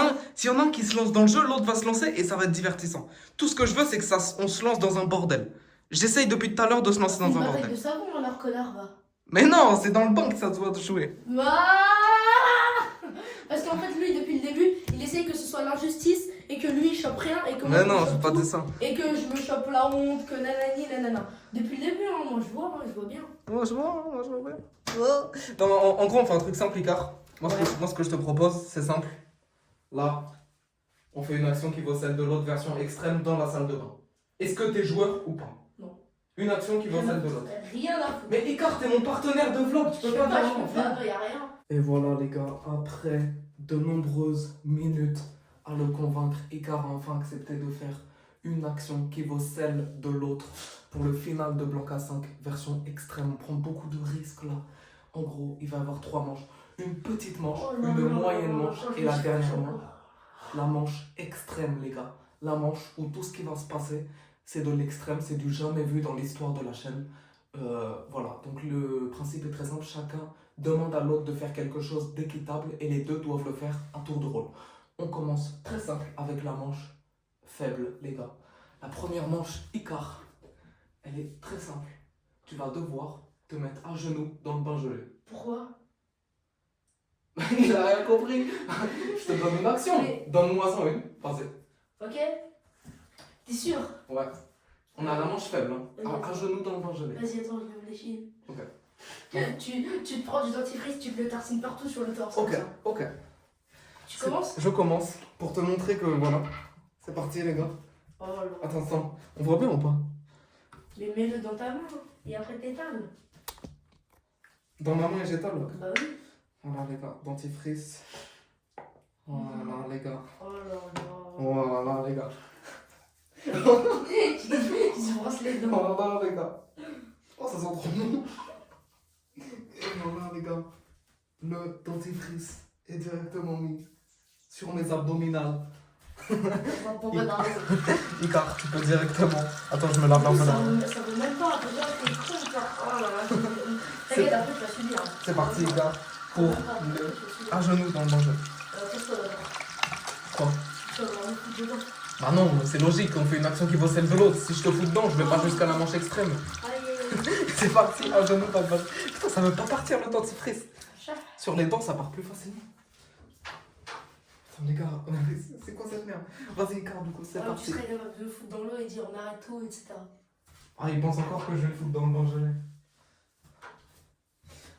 [SPEAKER 2] a un qui se lance dans le jeu, l'autre va se lancer et ça va être divertissant. Tout ce que je veux, c'est que on se lance dans un bordel. J'essaye depuis tout à l'heure de se lancer dans
[SPEAKER 3] Une
[SPEAKER 2] un
[SPEAKER 3] bataille
[SPEAKER 2] bordel.
[SPEAKER 3] de savon, alors, connard, va.
[SPEAKER 2] Mais non, c'est dans le bain que ça se doit de jouer.
[SPEAKER 3] Parce qu'en fait, lui, depuis le début, il essaye que ce soit l'injustice et que lui, il chope rien et que moi,
[SPEAKER 2] Mais
[SPEAKER 3] je
[SPEAKER 2] non,
[SPEAKER 3] chope
[SPEAKER 2] j'ai pas
[SPEAKER 3] tout,
[SPEAKER 2] dit ça.
[SPEAKER 3] et que je me chope la honte, que nanani, nanana. Depuis le début, hein, moi, je vois bien.
[SPEAKER 2] Moi, je vois bien. Non, en gros, on fait un truc simple, Icar. Moi, ce que je te propose, c'est simple. Là, on fait une action qui vaut celle de l'autre version extrême dans la salle de bain. Est-ce que t'es joueur ou pas?
[SPEAKER 3] Non.
[SPEAKER 2] Une action qui vaut celle de l'autre.
[SPEAKER 3] Rien à foutre.
[SPEAKER 2] Mais Icar, t'es mon partenaire de vlog, tu
[SPEAKER 3] Je
[SPEAKER 2] peux
[SPEAKER 3] peux
[SPEAKER 2] pas
[SPEAKER 3] pas,
[SPEAKER 2] dire
[SPEAKER 3] je
[SPEAKER 2] non.
[SPEAKER 3] peux pas, non, y a rien.
[SPEAKER 2] Et voilà les gars, après de nombreuses minutes à le convaincre, Icar a enfin accepté de faire une action qui vaut celle de l'autre pour le final de Blanca 5 version extrême. On prend beaucoup de risques là. En gros, il va y avoir 3 manches. Une petite manche,
[SPEAKER 3] Oh là
[SPEAKER 2] une
[SPEAKER 3] là
[SPEAKER 2] moyenne
[SPEAKER 3] là
[SPEAKER 2] manche
[SPEAKER 3] là,
[SPEAKER 2] et la dernière manche. La manche extrême les gars. La manche où tout ce qui va se passer, c'est de l'extrême, c'est du jamais vu dans l'histoire de la chaîne. Voilà, donc le principe est très simple, chacun demande à l'autre de faire quelque chose d'équitable et les deux doivent le faire à tour de rôle. On commence très simple avec la manche faible, les gars. La première manche, Icar, elle est très simple. Tu vas devoir te mettre à genoux dans le bain gelé.
[SPEAKER 3] Pourquoi?
[SPEAKER 2] Il a rien compris. Je te donne une action.
[SPEAKER 3] Mais-
[SPEAKER 2] Donne-moi-en une. Vas-y.
[SPEAKER 3] Ok? T'es sûr?
[SPEAKER 2] Ouais. On a la manche faible, hein.
[SPEAKER 3] Ok.
[SPEAKER 2] À genoux dans le bain gelé.
[SPEAKER 3] Vas-y, attends, je vais me lécher.
[SPEAKER 2] Ok.
[SPEAKER 3] Tu te prends du dentifrice, tu te le tartines partout sur le torse.
[SPEAKER 2] Ok,
[SPEAKER 3] comme ça.
[SPEAKER 2] ok.
[SPEAKER 3] Tu commences?
[SPEAKER 2] Je commence pour te montrer que voilà. C'est parti les gars.
[SPEAKER 3] Oh là.
[SPEAKER 2] Attention, on voit bien ou pas?
[SPEAKER 3] Mais mets-le dans ta main et après t'étales.
[SPEAKER 2] Dans ma main et j'étale.
[SPEAKER 3] Bah oui.
[SPEAKER 2] Voilà les gars, dentifrice. Voilà les gars.
[SPEAKER 3] Oh là là.
[SPEAKER 2] Voilà les gars.
[SPEAKER 3] Il se brosse les dents.
[SPEAKER 2] Voilà les gars. Oh ça sent trop bon. Et voilà les gars. Le dentifrice est directement mis sur mes abdominales. Icar, tu peux directement. Attends, je me lave la main.
[SPEAKER 3] Ça veut même pas. Déjà, t'es con, toi. Oh là là. T'inquiète, après, tu vas subir.
[SPEAKER 2] C'est parti, Icar. Pour le. À genoux dans le bain gelé.
[SPEAKER 3] Pose-toi d'abord.
[SPEAKER 2] Quoi?
[SPEAKER 3] Tu vas avoir un coup dedans.
[SPEAKER 2] Bah non, c'est logique, on fait une action qui vaut celle de l'autre. Si je te fous dedans, je vais pas jusqu'à la manche extrême.
[SPEAKER 3] Aïe.
[SPEAKER 2] C'est parti, à genoux dans le bain gelé. Putain, ça veut pas partir le dentifrice.
[SPEAKER 3] Chat.
[SPEAKER 2] Sur les dents, ça part plus facilement. Attends, les gars, c'est quoi cette merde? Vas-y, Icar, du coup, c'est
[SPEAKER 3] Tu
[SPEAKER 2] parti.
[SPEAKER 3] serais capable de me foutre dans l'eau et dire on arrête tout, etc.
[SPEAKER 2] Ah, il pense encore que je vais le foutre dans le bain gelé.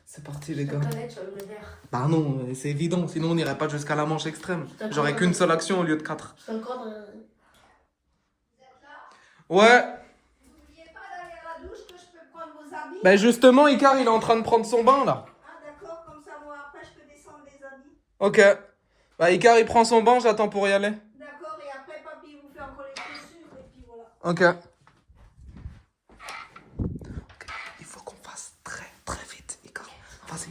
[SPEAKER 2] C'est parti, les gars.
[SPEAKER 3] La planète, tu vas me le faire.
[SPEAKER 2] Bah non, c'est évident, sinon on n'irait pas jusqu'à la manche extrême.
[SPEAKER 3] D'accord.
[SPEAKER 2] J'aurais qu'une seule action au lieu de 4.
[SPEAKER 3] Je t'encadre.
[SPEAKER 2] Ouais,
[SPEAKER 5] N'oubliez pas d'aller à la douche, que je peux prendre vos habits.
[SPEAKER 2] bah justement, Icar, il est en train de prendre son bain là.
[SPEAKER 5] Ah d'accord, comme ça moi après je peux descendre les habits.
[SPEAKER 2] Ok. Bah Icar, il prend son bain, j'attends pour y aller.
[SPEAKER 5] D'accord, et après papy vous fait encore les chaussures et puis voilà.
[SPEAKER 2] Ok. Il faut qu'on fasse très très vite, Icar. Vas-y.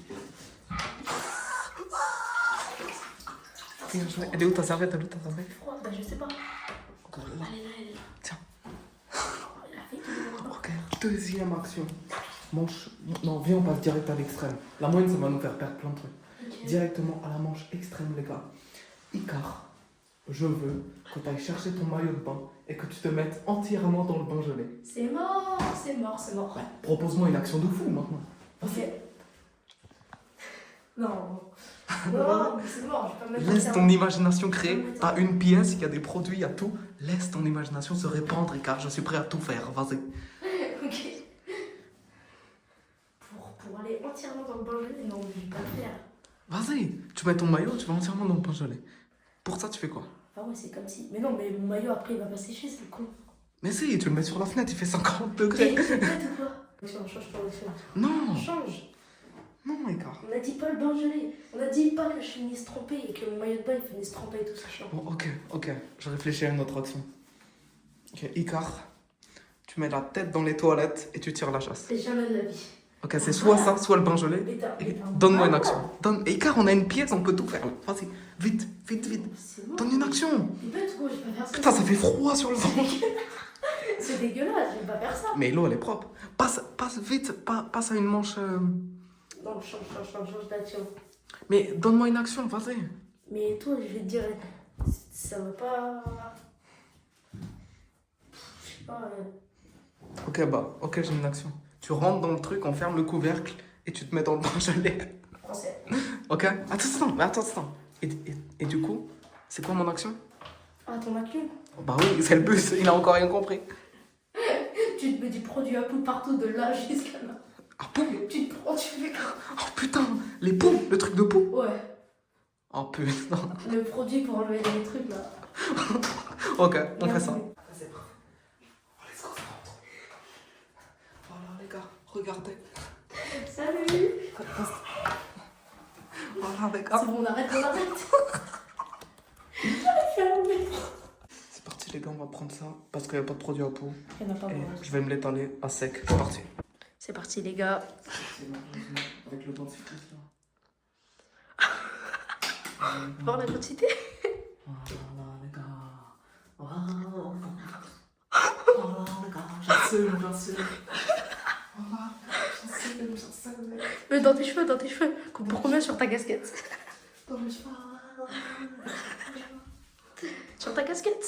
[SPEAKER 2] Bien joué. Elle est où ta serviette? Elle est où ta serviette?
[SPEAKER 3] Froid, bah je sais pas.
[SPEAKER 2] Encore là.
[SPEAKER 3] Elle est là, elle est là.
[SPEAKER 2] Tiens.
[SPEAKER 3] Elle a fait tout le monde.
[SPEAKER 2] Ok, deuxième action. Manche. Non, viens, on passe direct à l'extrême. La moyenne, ça va nous faire perdre plein de trucs.
[SPEAKER 3] Ok.
[SPEAKER 2] Directement à la manche extrême, les gars. Icar, je veux que tu ailles chercher ton maillot de bain et que tu te mettes entièrement dans le bain gelé.
[SPEAKER 3] C'est mort, c'est mort, c'est mort.
[SPEAKER 2] Propose-moi une action de fou maintenant.
[SPEAKER 3] Ok. Non. Non, mais c'est mort, je vais pas mettre
[SPEAKER 2] Laisse
[SPEAKER 3] ça.
[SPEAKER 2] ton imagination créer. T'as une pièce, il y a des produits, il y a tout. Laisse ton imagination se répandre, Ricard. Je suis prêt à tout faire. Vas-y.
[SPEAKER 3] Ok. Pour aller entièrement dans le bain gelé, non, mais je vais pas le faire.
[SPEAKER 2] Vas-y. Tu mets ton maillot, tu vas entièrement dans le pain gelé. Pour ça, tu fais quoi?
[SPEAKER 3] Ah ouais, c'est comme si. Mais non, mais mon maillot après il va pas sécher, c'est con.
[SPEAKER 2] Mais si, tu le mets sur la fenêtre, il fait 50
[SPEAKER 3] Mais
[SPEAKER 2] degrés.
[SPEAKER 3] c'est prêt ou quoi? On change pas d'action.
[SPEAKER 2] Non,
[SPEAKER 3] On change.
[SPEAKER 2] non, Ricard.
[SPEAKER 3] On a dit pas le bain gelé. On a dit pas que je finisse trempé et que mon maillot de bain il finisse trempé et tout ça. Change.
[SPEAKER 2] Bon, ok. Je réfléchis à une autre action. Ok, Icar, tu mets la tête dans les toilettes et tu tires la chasse.
[SPEAKER 3] C'est jamais de la vie.
[SPEAKER 2] Ok, c'est soit ça, soit le bain gelé. Et donne-moi une action. Icar, on a une pièce, on peut tout faire là. Vas-y, vite.
[SPEAKER 3] C'est bon.
[SPEAKER 2] Donne une action.
[SPEAKER 3] T'es bête quoi, je vais pas faire ça.
[SPEAKER 2] Putain, ça fait froid sur le ventre.
[SPEAKER 3] C'est dégueulasse, je vais pas faire ça.
[SPEAKER 2] Mais l'eau, elle est propre. Passe vite, passe à une manche.
[SPEAKER 3] Non, change d'action.
[SPEAKER 2] Mais donne-moi une action, vas-y.
[SPEAKER 3] Mais toi, je vais te dire, ça va pas. Je sais pas.
[SPEAKER 2] Ok, j'ai une action. Tu rentres dans le truc, on ferme le couvercle et tu te mets dans le bain gelé.
[SPEAKER 3] Français.
[SPEAKER 2] Ok? Attends. Et du coup, c'est quoi mon action?
[SPEAKER 3] Ah, ton action?
[SPEAKER 2] Bah oui, c'est le bus, il a encore rien compris.
[SPEAKER 3] Tu te mets du produit à poule partout, de là jusqu'à là.
[SPEAKER 2] Ah, poule?
[SPEAKER 3] Tu te prends, tu fais quoi?
[SPEAKER 2] Oh putain, les poux, le truc de poux.
[SPEAKER 3] Ouais,
[SPEAKER 2] Oh putain.
[SPEAKER 3] le produit pour enlever les trucs là.
[SPEAKER 2] Ok, on fait
[SPEAKER 3] Merci.
[SPEAKER 2] ça. C'est parti. Let's go, ça rentre. Voilà les gars, regardez.
[SPEAKER 3] Salut!
[SPEAKER 2] Voilà les gars.
[SPEAKER 3] C'est bon, on arrête. Fermé.
[SPEAKER 2] C'est parti les gars, on va prendre ça parce qu'il n'y a pas de produit à poux.
[SPEAKER 3] Il y en a pas
[SPEAKER 2] Et
[SPEAKER 3] beaucoup.
[SPEAKER 2] je vais me l'étaler à sec. C'est parti.
[SPEAKER 3] C'est parti les gars.
[SPEAKER 2] C'est malheureusement avec le dentifrice là.
[SPEAKER 3] Voir la quantité.
[SPEAKER 2] Voilà les gars. Voilà les gars. J'assume. Voilà, j'assume.
[SPEAKER 3] Mais dans tes cheveux. Pour combien sur ta casquette?
[SPEAKER 2] Dans mes cheveux.
[SPEAKER 3] Sur ta casquette?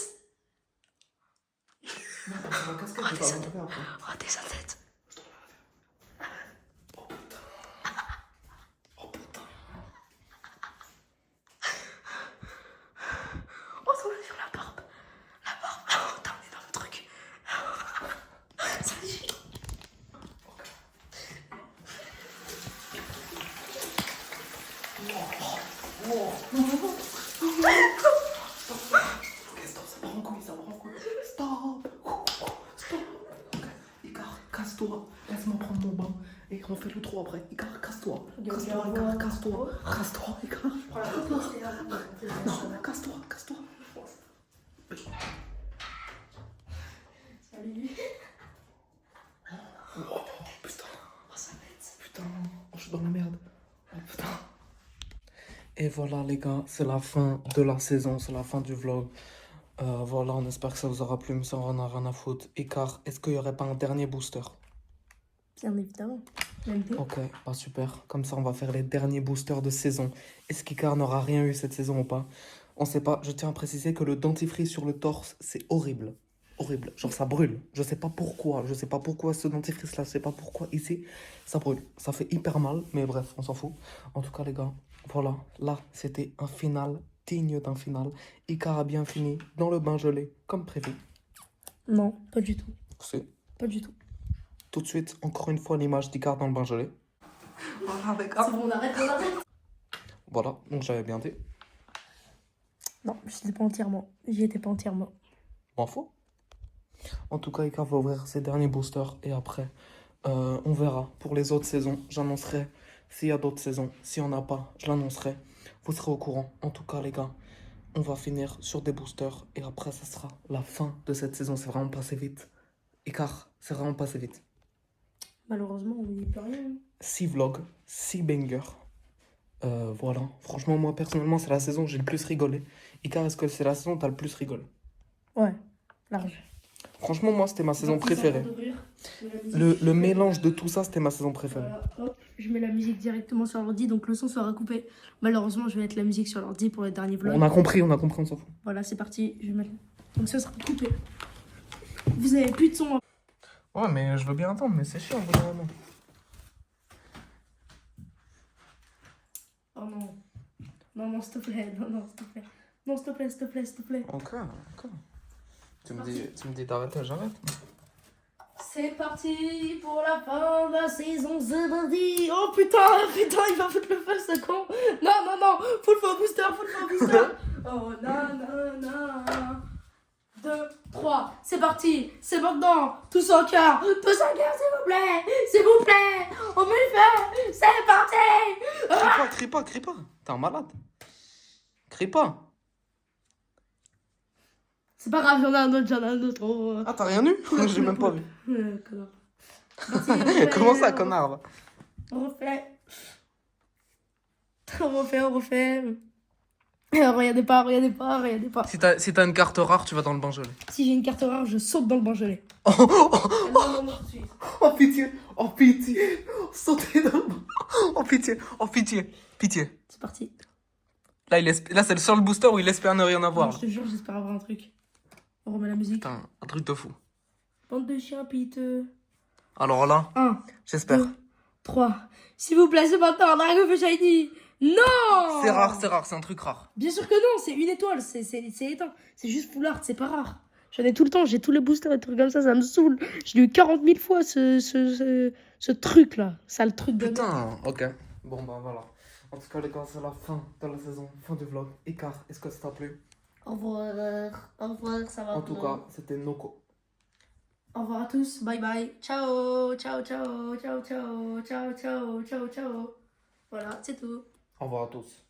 [SPEAKER 2] Non, c'est ma casquette, je vais pas l'enlever après.
[SPEAKER 3] Oh, tes tête. Oh, ça va sur la barbe. Oh, t'as on est dans le truc. Ça dit.
[SPEAKER 2] Stop, ça part en couille. Stop. Icar, casse-toi. Laisse-moi prendre mon bain. Et on fait le 3 après. Icar, casse-toi. Casse-toi, Icar. Casse-toi, Icar. Non, casse-toi.
[SPEAKER 3] Salut.
[SPEAKER 2] Oh, putain. Oh, ça m'aide. Putain. Oh, je suis dans la merde. Oh, putain. Et voilà les gars, c'est la fin de la saison, c'est la fin du vlog. Voilà, on espère que ça vous aura plu, mais ça on en a rien à foutre. Icar, est-ce qu'il n'y aurait pas un dernier booster?
[SPEAKER 3] Bien évidemment. Même deux.
[SPEAKER 2] Ok, bah super. Comme ça, on va faire les derniers boosters de saison. Est-ce qu'Icar n'aura rien eu cette saison ou pas? On sait pas. Je tiens à préciser que le dentifrice sur le torse, c'est horrible. Horrible. Genre, ça brûle. Je sais pas pourquoi. Ce dentifrice-là, je sais pas pourquoi. Ici, ça brûle. Ça fait hyper mal. Mais bref, on s'en fout. En tout cas, les gars, voilà. Là, c'était un final digne d'un final. Icar a bien fini dans le bain gelé, comme prévu.
[SPEAKER 3] Non, pas du tout.
[SPEAKER 2] C'est
[SPEAKER 3] Pas du tout.
[SPEAKER 2] tout de suite, encore une fois, l'image d'Icar dans le bain gelé. Voilà, les gars.
[SPEAKER 3] C'est bon, on arrête.
[SPEAKER 2] Voilà, donc j'avais bien dit.
[SPEAKER 3] Non, j'y étais pas entièrement.
[SPEAKER 2] M'en fous. En tout cas, Icar va ouvrir ses derniers boosters et après, on verra. Pour les autres saisons, j'annoncerai s'il y a d'autres saisons. S'il n'y en a pas, je l'annoncerai. Vous serez au courant. En tout cas, les gars, on va finir sur des boosters et après, ça sera la fin de cette saison. C'est vraiment passé vite. Icar, c'est vraiment passé vite.
[SPEAKER 3] Malheureusement, on n'y peut rien.
[SPEAKER 2] 6 vlogs, 6 bangers. Voilà. Franchement, moi, personnellement, c'est la saison où j'ai le plus rigolé. Icar, est-ce que c'est la saison où t'as le plus rigolé?
[SPEAKER 3] Ouais, large.
[SPEAKER 2] Franchement, moi, c'était ma saison
[SPEAKER 3] Donc,
[SPEAKER 2] préférée. Le mélange de tout ça, c'était ma saison préférée.
[SPEAKER 3] Voilà, hop, je mets la musique directement sur l'ordi, donc le son sera coupé. Malheureusement, je vais mettre la musique sur l'ordi pour les derniers vlogs.
[SPEAKER 2] On a compris, on s'en fout.
[SPEAKER 3] Voilà, c'est parti. Je vais mettre... Donc ça sera coupé. Vous avez plus de son.
[SPEAKER 2] Ouais, mais je veux bien attendre, mais c'est chiant, vraiment.
[SPEAKER 3] Oh non. Non, s'il te plaît. Non, s'il te plaît. Non, s'il te plaît, s'il te plaît, s'il te plaît.
[SPEAKER 2] Ok. Tu me dis d'arrêter, j'arrête.
[SPEAKER 3] C'est parti pour la fin de la saison, c'est parti. Oh putain, il va foutre le feu ce con. Non, full feu booster. Oh non. 2, 3, c'est parti, c'est maintenant. Tous en cœur, s'il vous plaît. On me le fait, c'est parti.
[SPEAKER 2] Crie pas. T'es un malade. Crie pas.
[SPEAKER 3] C'est pas grave, j'en ai un autre. Oh.
[SPEAKER 2] Ah, t'as rien eu? J'ai même pas vu.
[SPEAKER 3] Connard. C'est parti,
[SPEAKER 2] Comment ça, connard va?
[SPEAKER 3] On refait. Regardez pas.
[SPEAKER 2] Si t'as une carte rare, tu vas dans le bain gelé.
[SPEAKER 3] Si j'ai une carte rare, je saute dans le bain gelé. Non, tout de suite.
[SPEAKER 2] Oh pitié. Sautez dans le bain. Oh pitié.
[SPEAKER 3] C'est parti.
[SPEAKER 2] Là, c'est le seul booster où il espère ne rien avoir.
[SPEAKER 3] Non, je te jure, j'espère avoir un truc. On remet la musique.
[SPEAKER 2] Putain, un truc de fou.
[SPEAKER 3] Bande de chiens piteux.
[SPEAKER 2] Alors là,
[SPEAKER 3] 1,
[SPEAKER 2] j'espère.
[SPEAKER 3] 2, 3. S'il vous plaît, c'est maintenant un Dragon Shiny. Non!
[SPEAKER 2] C'est rare, c'est un truc rare.
[SPEAKER 3] Bien sûr que non, c'est une étoile, c'est éteint. C'est juste full art, c'est pas rare. J'en ai tout le temps, j'ai tous les boosters et trucs comme ça me saoule. Je l'ai eu 40 000 fois ce truc là. Ça, le truc de.
[SPEAKER 2] Putain, ok. Bon, bah voilà. En tout cas, les gars, c'est la fin de la saison, fin du vlog. Écart, est-ce que ça t'a plu?
[SPEAKER 3] Au revoir, ça va.
[SPEAKER 2] En tout cas, c'était Noko.
[SPEAKER 3] Au revoir à tous, bye bye. Ciao. Voilà, c'est tout.
[SPEAKER 2] Au revoir à tous.